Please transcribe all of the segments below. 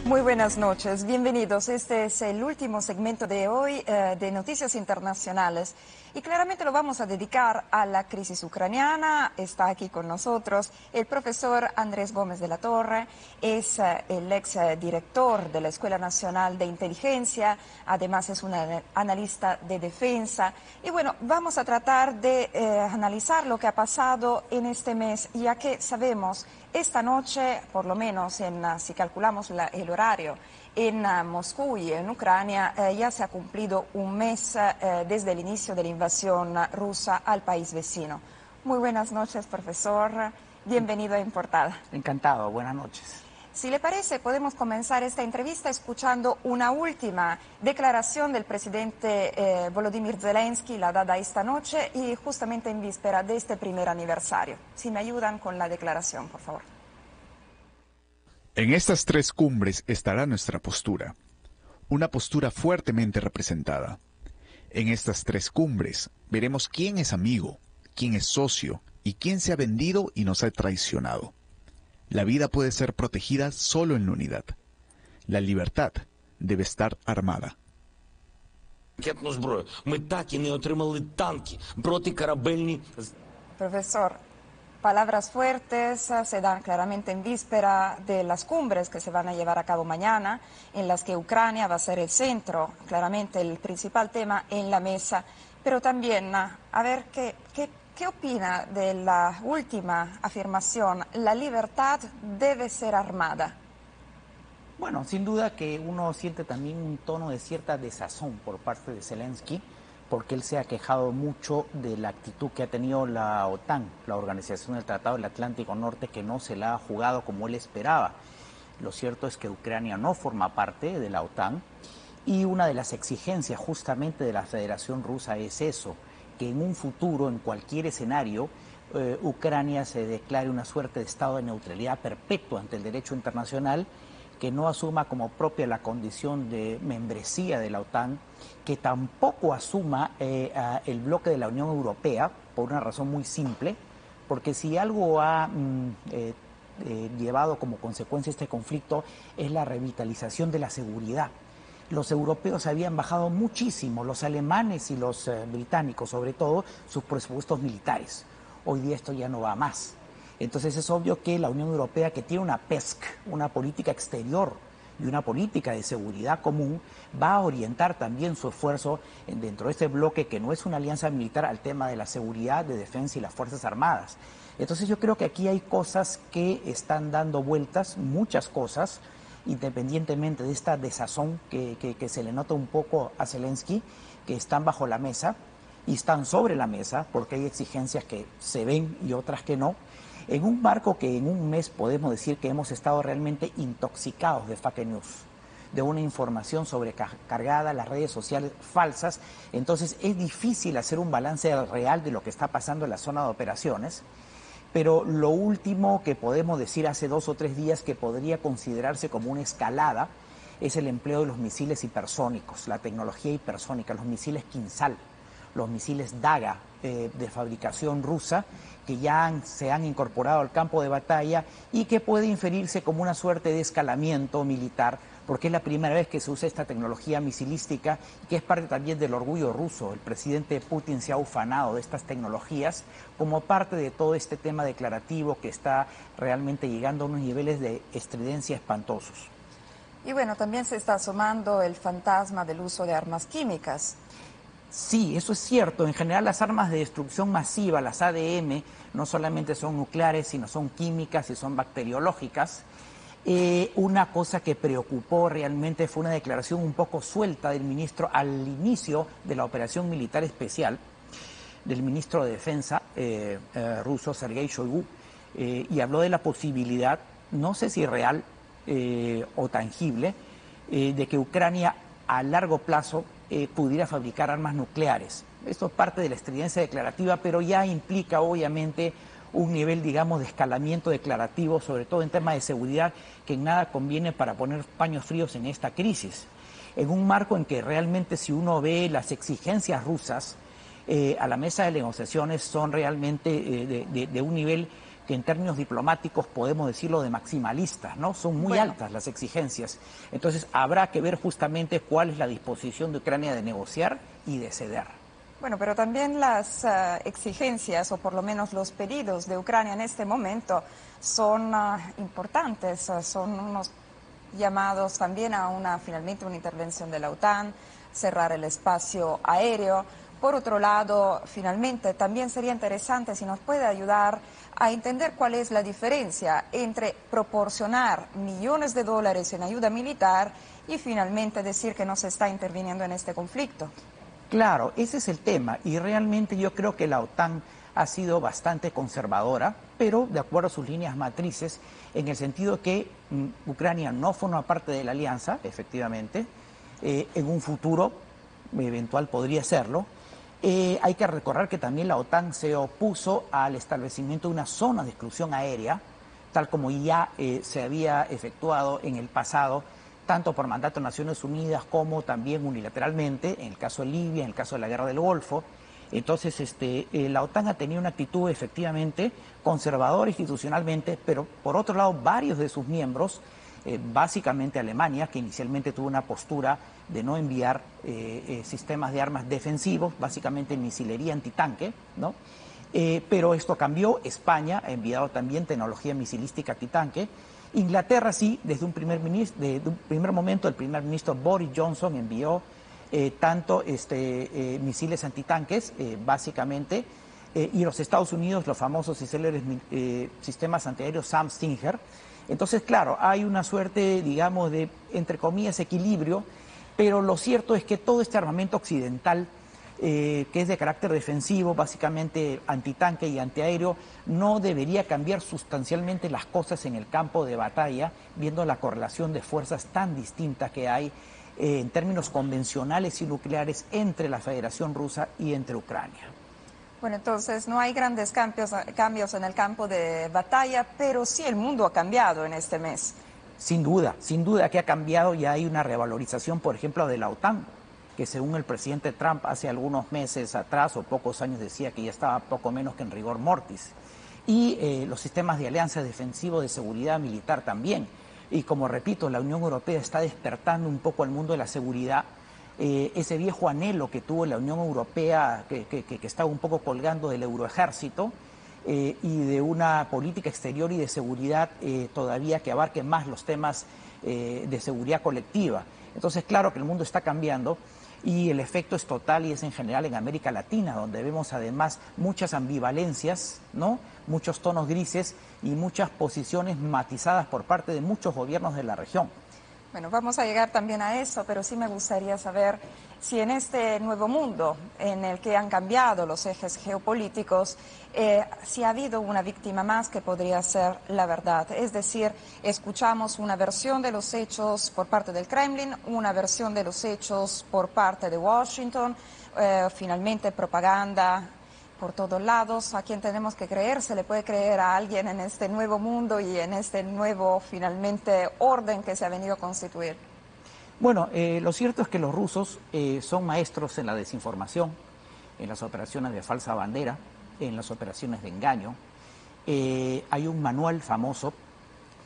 Muy buenas noches, bienvenidos. Este es el último segmento de hoy de Noticias Internacionales y claramente lo vamos a dedicar a la crisis ucraniana. Está aquí con nosotros el profesor Andrés Gómez de la Torre, es el ex director de la Escuela Nacional de Inteligencia, además es un analista de defensa. Y bueno, vamos a tratar de analizar lo que ha pasado en este mes, ya que sabemos esta noche, por lo menos si calculamos el horario, en Moscú y en Ucrania ya se ha cumplido un mes desde el inicio de la invasión rusa al país vecino. Muy buenas noches, profesor. Bienvenido a Importada. Encantado, buenas noches. Si le parece, podemos comenzar esta entrevista escuchando una última declaración del presidente Volodymyr Zelensky, la dada esta noche y justamente en víspera de este primer aniversario. Si me ayudan con la declaración, por favor. En estas tres cumbres estará nuestra postura, una postura fuertemente representada. En estas tres cumbres veremos quién es amigo, quién es socio y quién se ha vendido y nos ha traicionado. La vida puede ser protegida solo en la unidad. La libertad debe estar armada. Profesor, palabras fuertes se dan claramente en víspera de las cumbres que se van a llevar a cabo mañana, en las que Ucrania va a ser el centro, claramente el principal tema en la mesa, pero también a ver ¿qué opina de la última afirmación? La libertad debe ser armada. Bueno, sin duda que uno siente también un tono de cierta desazón por parte de Zelensky, porque él se ha quejado mucho de la actitud que ha tenido la OTAN, la Organización del Tratado del Atlántico Norte, que no se la ha jugado como él esperaba. Lo cierto es que Ucrania no forma parte de la OTAN y una de las exigencias justamente de la Federación Rusa es eso, que en un futuro, en cualquier escenario, Ucrania se declare una suerte de estado de neutralidad perpetua ante el derecho internacional, que no asuma como propia la condición de membresía de la OTAN, que tampoco asuma el bloque de la Unión Europea, por una razón muy simple, porque si algo ha llevado como consecuencia este conflicto es la revitalización de la seguridad. Los europeos habían bajado muchísimo, los alemanes y los británicos sobre todo, sus presupuestos militares. Hoy día esto ya no va más. Entonces es obvio que la Unión Europea, que tiene una PESC, una política exterior y una política de seguridad común, va a orientar también su esfuerzo dentro de este bloque, que no es una alianza militar, al tema de la seguridad, de defensa y las Fuerzas Armadas. Entonces yo creo que aquí hay cosas que están dando vueltas, muchas cosas, independientemente de esta desazón que se le nota un poco a Zelensky, que están bajo la mesa y están sobre la mesa, porque hay exigencias que se ven y otras que no, en un marco que en un mes podemos decir que hemos estado realmente intoxicados de fake news, de una información sobrecargada, las redes sociales falsas. Entonces es difícil hacer un balance real de lo que está pasando en la zona de operaciones. Pero lo último que podemos decir hace 2 o 3 días que podría considerarse como una escalada es el empleo de los misiles hipersónicos, la tecnología hipersónica, los misiles Kinzhal, los misiles Daga de fabricación rusa, que ya se han incorporado al campo de batalla y que puede inferirse como una suerte de escalamiento militar, porque es la primera vez que se usa esta tecnología misilística y que es parte también del orgullo ruso. El presidente Putin se ha ufanado de estas tecnologías como parte de todo este tema declarativo que está realmente llegando a unos niveles de estridencia espantosos. Y bueno, también se está asomando el fantasma del uso de armas químicas. Sí, eso es cierto. En general las armas de destrucción masiva, las ADM, no solamente son nucleares, sino son químicas y son bacteriológicas. Una cosa que preocupó realmente fue una declaración un poco suelta del ministro al inicio de la operación militar especial, del ministro de Defensa ruso, Sergei Shoigu, y habló de la posibilidad, no sé si real o tangible, de que Ucrania a largo plazo pudiera fabricar armas nucleares. Esto es parte de la estridencia declarativa, pero ya implica obviamente un nivel, digamos, de escalamiento declarativo, sobre todo en temas de seguridad, que en nada conviene para poner paños fríos en esta crisis. En un marco en que realmente, si uno ve las exigencias rusas a la mesa de negociaciones, son realmente de un nivel que en términos diplomáticos podemos decirlo de maximalistas, ¿no? Son muy altas las exigencias. Entonces habrá que ver justamente cuál es la disposición de Ucrania de negociar y de ceder. Bueno, pero también las exigencias, o por lo menos los pedidos de Ucrania en este momento, son importantes, son unos llamados también a finalmente una intervención de la OTAN, cerrar el espacio aéreo. Por otro lado, finalmente, también sería interesante si nos puede ayudar a entender cuál es la diferencia entre proporcionar millones de dólares en ayuda militar y finalmente decir que no se está interviniendo en este conflicto. Claro, ese es el tema y realmente yo creo que la OTAN ha sido bastante conservadora, pero de acuerdo a sus líneas matrices, en el sentido que Ucrania no forma parte de la alianza, efectivamente, en un futuro eventual podría serlo. Hay que recordar que también la OTAN se opuso al establecimiento de una zona de exclusión aérea, tal como ya se había efectuado en el pasado, tanto por mandato de Naciones Unidas como también unilateralmente, en el caso de Libia, en el caso de la Guerra del Golfo. Entonces, la OTAN ha tenido una actitud efectivamente conservadora institucionalmente, pero por otro lado, varios de sus miembros, básicamente Alemania, que inicialmente tuvo una postura de no enviar sistemas de armas defensivos, básicamente misilería antitanque, ¿no? Pero esto cambió. España ha enviado también tecnología misilística antitanque. Inglaterra sí, desde un primer momento, el primer ministro Boris Johnson envió tanto misiles antitanques, básicamente, y los Estados Unidos, los famosos y célebres sistemas antiaéreos Sam Stinger. Entonces, claro, hay una suerte, digamos, de, entre comillas, equilibrio, pero lo cierto es que todo este armamento occidental, que es de carácter defensivo, básicamente antitanque y antiaéreo, no debería cambiar sustancialmente las cosas en el campo de batalla, viendo la correlación de fuerzas tan distintas que hay en términos convencionales y nucleares entre la Federación Rusa y entre Ucrania. Bueno, entonces no hay grandes cambios en el campo de batalla, pero sí el mundo ha cambiado en este mes. Sin duda que ha cambiado y hay una revalorización, por ejemplo, de la OTAN, que según el presidente Trump hace algunos meses atrás o pocos años decía que ya estaba poco menos que en rigor mortis. Y los sistemas de alianza defensivo de seguridad militar también. Y como repito, la Unión Europea está despertando un poco al mundo de la seguridad. Ese viejo anhelo que tuvo la Unión Europea, que estaba un poco colgando del euroejército, y de una política exterior y de seguridad todavía que abarque más los temas de seguridad colectiva. Entonces, claro que el mundo está cambiando y el efecto es total y es en general en América Latina, donde vemos además muchas ambivalencias, ¿no? Muchos tonos grises y muchas posiciones matizadas por parte de muchos gobiernos de la región. Bueno, vamos a llegar también a eso, pero sí me gustaría saber si en este nuevo mundo en el que han cambiado los ejes geopolíticos, si ha habido una víctima más que podría ser la verdad. Es decir, escuchamos una versión de los hechos por parte del Kremlin, una versión de los hechos por parte de Washington, finalmente propaganda por todos lados. ¿A quién tenemos que creer? ¿Se le puede creer a alguien en este nuevo mundo y en este nuevo, finalmente, orden que se ha venido a constituir? Bueno, lo cierto es que los rusos son maestros en la desinformación, en las operaciones de falsa bandera, en las operaciones de engaño. Hay un manual famoso.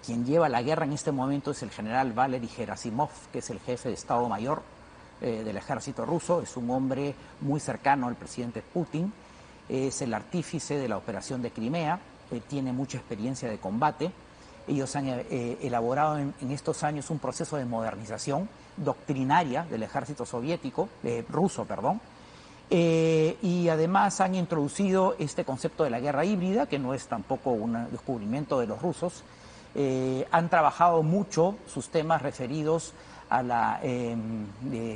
Quien lleva la guerra en este momento es el general Valery Gerasimov, que es el jefe de Estado Mayor del ejército ruso. Es un hombre muy cercano al presidente Putin. Es el artífice de la operación de Crimea, tiene mucha experiencia de combate. Ellos han elaborado en estos años un proceso de modernización doctrinaria del ejército ruso, y además han introducido este concepto de la guerra híbrida, que no es tampoco un descubrimiento de los rusos. Han trabajado mucho sus temas referidos a la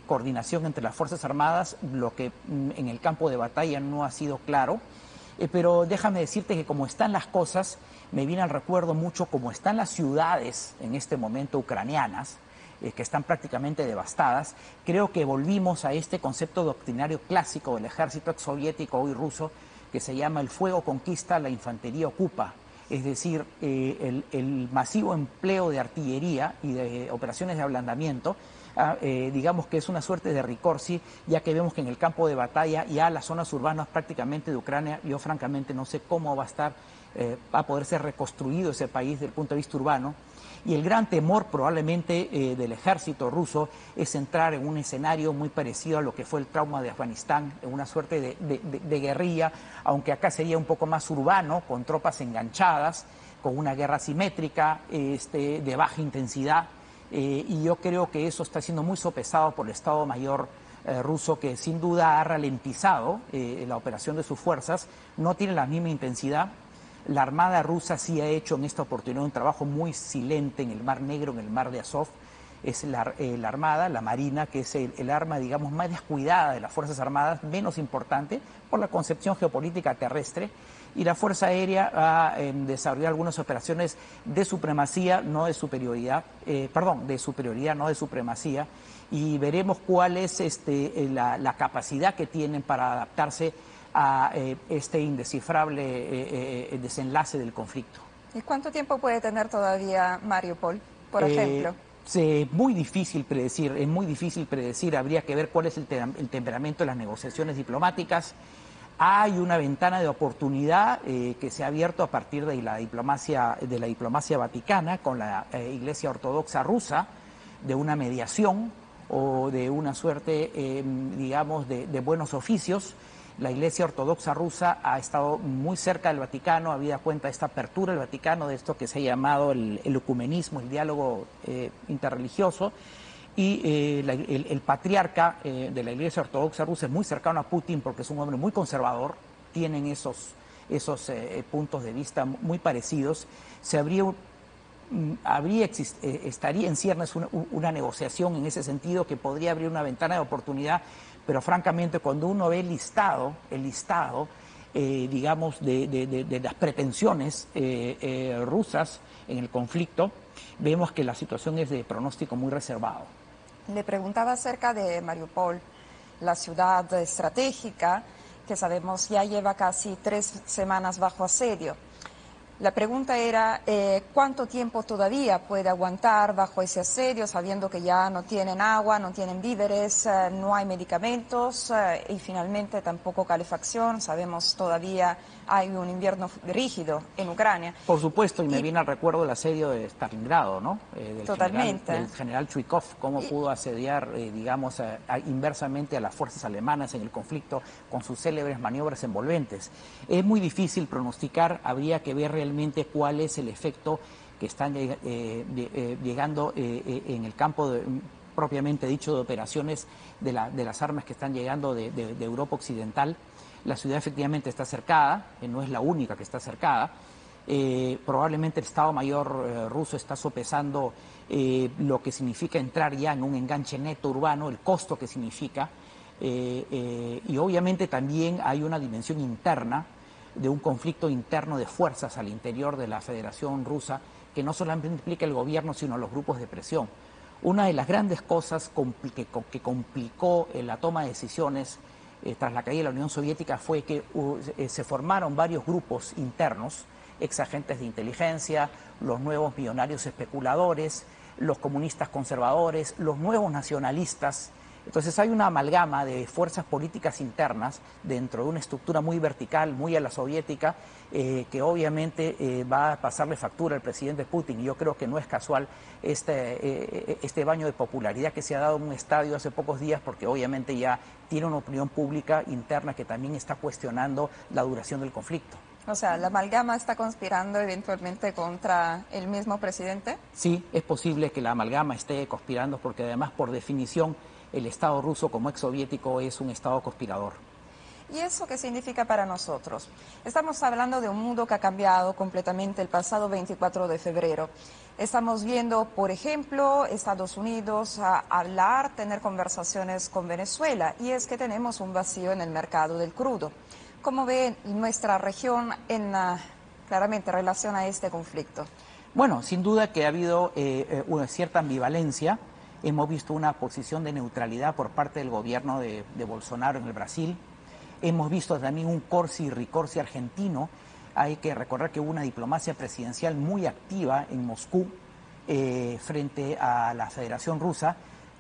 coordinación entre las Fuerzas Armadas, lo que en el campo de batalla no ha sido claro. Pero déjame decirte que como están las cosas, me viene al recuerdo mucho cómo están las ciudades en este momento ucranianas, que están prácticamente devastadas. Creo que volvimos a este concepto doctrinario clásico del ejército exsoviético, hoy ruso, que se llama el fuego conquista, la infantería ocupa. Es decir, el masivo empleo de artillería y de operaciones de ablandamiento, digamos que es una suerte de ricorsi, ya que vemos que en el campo de batalla ya las zonas urbanas prácticamente de Ucrania, yo francamente no sé cómo va a estar va a poder ser reconstruido ese país desde el punto de vista urbano. Y el gran temor probablemente del ejército ruso es entrar en un escenario muy parecido a lo que fue el trauma de Afganistán, en una suerte de guerrilla, aunque acá sería un poco más urbano, con tropas enganchadas, con una guerra asimétrica, de baja intensidad. Y yo creo que eso está siendo muy sopesado por el Estado Mayor ruso, que sin duda ha ralentizado la operación de sus fuerzas, no tiene la misma intensidad. La Armada rusa sí ha hecho en esta oportunidad un trabajo muy silente en el Mar Negro, en el Mar de Azov. Es la Armada, la Marina, que es el arma, digamos, más descuidada de las Fuerzas Armadas, menos importante por la concepción geopolítica terrestre. Y la Fuerza Aérea ha desarrollado algunas operaciones de supremacía, no de superioridad, de superioridad, no de supremacía. Y veremos cuál es la capacidad que tienen para adaptarse a este indescifrable desenlace del conflicto. ¿Y cuánto tiempo puede tener todavía Mariupol, por ejemplo? Es muy difícil predecir, habría que ver cuál es el temperamento de las negociaciones diplomáticas. Hay una ventana de oportunidad que se ha abierto a partir de la diplomacia vaticana con la Iglesia Ortodoxa rusa, de una mediación o de una suerte, digamos, de buenos oficios. La Iglesia Ortodoxa rusa ha estado muy cerca del Vaticano, habida cuenta de esta apertura del Vaticano, de esto que se ha llamado el ecumenismo, el diálogo interreligioso, y el patriarca de la Iglesia Ortodoxa rusa es muy cercano a Putin porque es un hombre muy conservador, tienen esos puntos de vista muy parecidos. Estaría en ciernes una negociación en ese sentido que podría abrir una ventana de oportunidad, pero francamente cuando uno ve el listado, digamos, de las pretensiones rusas en el conflicto, vemos que la situación es de pronóstico muy reservado. Le preguntaba acerca de Mariupol, la ciudad estratégica que sabemos ya lleva casi 3 semanas bajo asedio. La pregunta era cuánto tiempo todavía puede aguantar bajo ese asedio, sabiendo que ya no tienen agua, no tienen víveres, no hay medicamentos y finalmente tampoco calefacción. Sabemos todavía hay un invierno rígido en Ucrania. Por supuesto, y me viene al recuerdo el asedio de Stalingrado, ¿no? Totalmente. Del general Chuikov, cómo pudo asediar, digamos, inversamente a las fuerzas alemanas en el conflicto con sus célebres maniobras envolventes. Es muy difícil pronosticar, habría que ver realmente cuál es el efecto que están llegando en el campo propiamente dicho de operaciones de las armas que están llegando de Europa Occidental. La ciudad efectivamente está cercada, no es la única que está cercada. Probablemente el Estado Mayor ruso está sopesando lo que significa entrar ya en un enganche neto urbano, el costo que significa, y obviamente también hay una dimensión interna de un conflicto interno de fuerzas al interior de la Federación Rusa, que no solamente implica el gobierno, sino los grupos de presión. Una de las grandes cosas que complicó la toma de decisiones tras la caída de la Unión Soviética fue que se formaron varios grupos internos, exagentes de inteligencia, los nuevos millonarios especuladores, los comunistas conservadores, los nuevos nacionalistas. Entonces hay una amalgama de fuerzas políticas internas dentro de una estructura muy vertical, muy a la soviética, que obviamente va a pasarle factura al presidente Putin. Y yo creo que no es casual este baño de popularidad que se ha dado en un estadio hace pocos días, porque obviamente ya tiene una opinión pública interna que también está cuestionando la duración del conflicto. O sea, ¿la amalgama está conspirando eventualmente contra el mismo presidente? Sí, es posible que la amalgama esté conspirando porque además, por definición, el Estado ruso como exsoviético es un Estado conspirador. ¿Y eso qué significa para nosotros? Estamos hablando de un mundo que ha cambiado completamente el pasado 24 de febrero. Estamos viendo, por ejemplo, Estados Unidos hablar, tener conversaciones con Venezuela, y es que tenemos un vacío en el mercado del crudo. ¿Cómo ve nuestra región claramente en relación a este conflicto? Bueno, sin duda que ha habido una cierta ambivalencia. Hemos visto una posición de neutralidad por parte del gobierno de Bolsonaro en el Brasil. Hemos visto también un corsi y ricorsi argentino. Hay que recordar que hubo una diplomacia presidencial muy activa en Moscú frente a la Federación Rusa.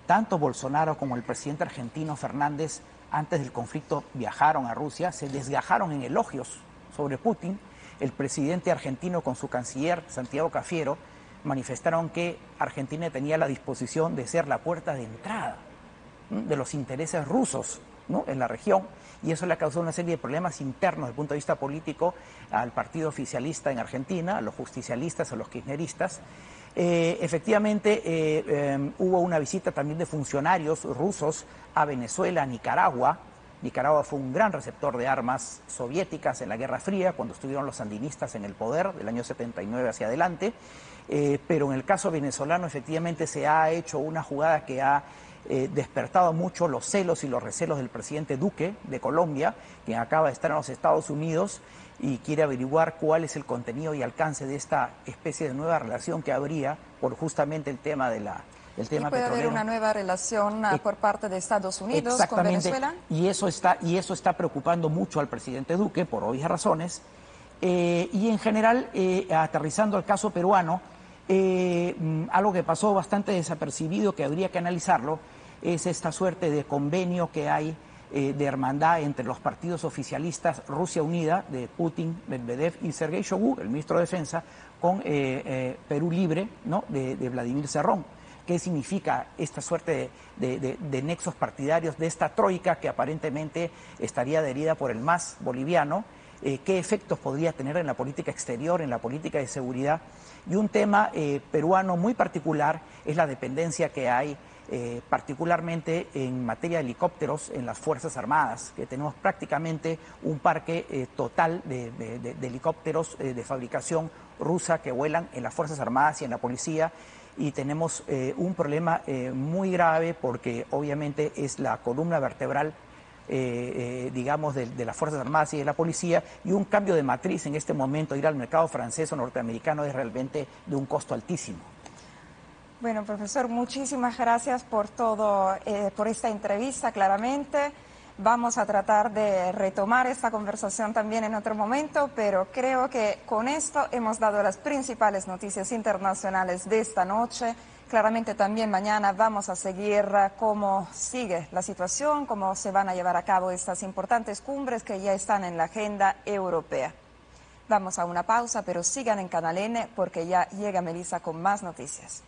Tanto Bolsonaro como el presidente argentino Fernández, antes del conflicto, viajaron a Rusia, se desgajaron en elogios sobre Putin. el presidente argentino con su canciller Santiago Cafiero manifestaron que Argentina tenía la disposición de ser la puerta de entrada de los intereses rusos, ¿no?, en la región, y eso le ha causado una serie de problemas internos desde el punto de vista político al partido oficialista en Argentina, a los justicialistas, a los kirchneristas. Efectivamente, hubo una visita también de funcionarios rusos a Venezuela, a Nicaragua. Nicaragua fue un gran receptor de armas soviéticas en la Guerra Fría, cuando estuvieron los sandinistas en el poder, del año 79 hacia adelante. Pero en el caso venezolano, efectivamente, se ha hecho una jugada que ha despertado mucho los celos y los recelos del presidente Duque de Colombia, quien acaba de estar en los Estados Unidos y quiere averiguar cuál es el contenido y alcance de esta especie de nueva relación que habría por justamente el tema de el tema ¿Y puede petrolero. haber una nueva relación por parte de Estados Unidos con Venezuela? Y eso está preocupando mucho al presidente Duque por obvias razones. Y en general, aterrizando al caso peruano, algo que pasó bastante desapercibido, que habría que analizarlo, es esta suerte de convenio que hay de hermandad entre los partidos oficialistas Rusia Unida, de Putin, Medvedev y Sergei Shoigu, el ministro de Defensa, con Perú Libre, ¿no?, de Vladimir Cerrón. ¿Qué significa esta suerte de nexos partidarios de esta troika que aparentemente estaría adherida por el MAS boliviano? ¿Qué efectos podría tener en la política exterior, en la política de seguridad? Y un tema peruano muy particular es la dependencia que hay particularmente en materia de helicópteros en las Fuerzas Armadas, que tenemos prácticamente un parque total de helicópteros de fabricación rusa que vuelan en las Fuerzas Armadas y en la policía, y tenemos un problema muy grave porque obviamente es la columna vertebral digamos, de las Fuerzas Armadas y de la policía, y un cambio de matriz en este momento, ir al mercado francés o norteamericano, es realmente de un costo altísimo. Bueno, profesor, muchísimas gracias por todo, por esta entrevista, claramente. Vamos a tratar de retomar esta conversación también en otro momento, pero creo que con esto hemos dado las principales noticias internacionales de esta noche. Claramente también mañana vamos a seguir cómo sigue la situación, cómo se van a llevar a cabo estas importantes cumbres que ya están en la agenda europea. Vamos a una pausa, pero sigan en Canal N porque ya llega Melissa con más noticias.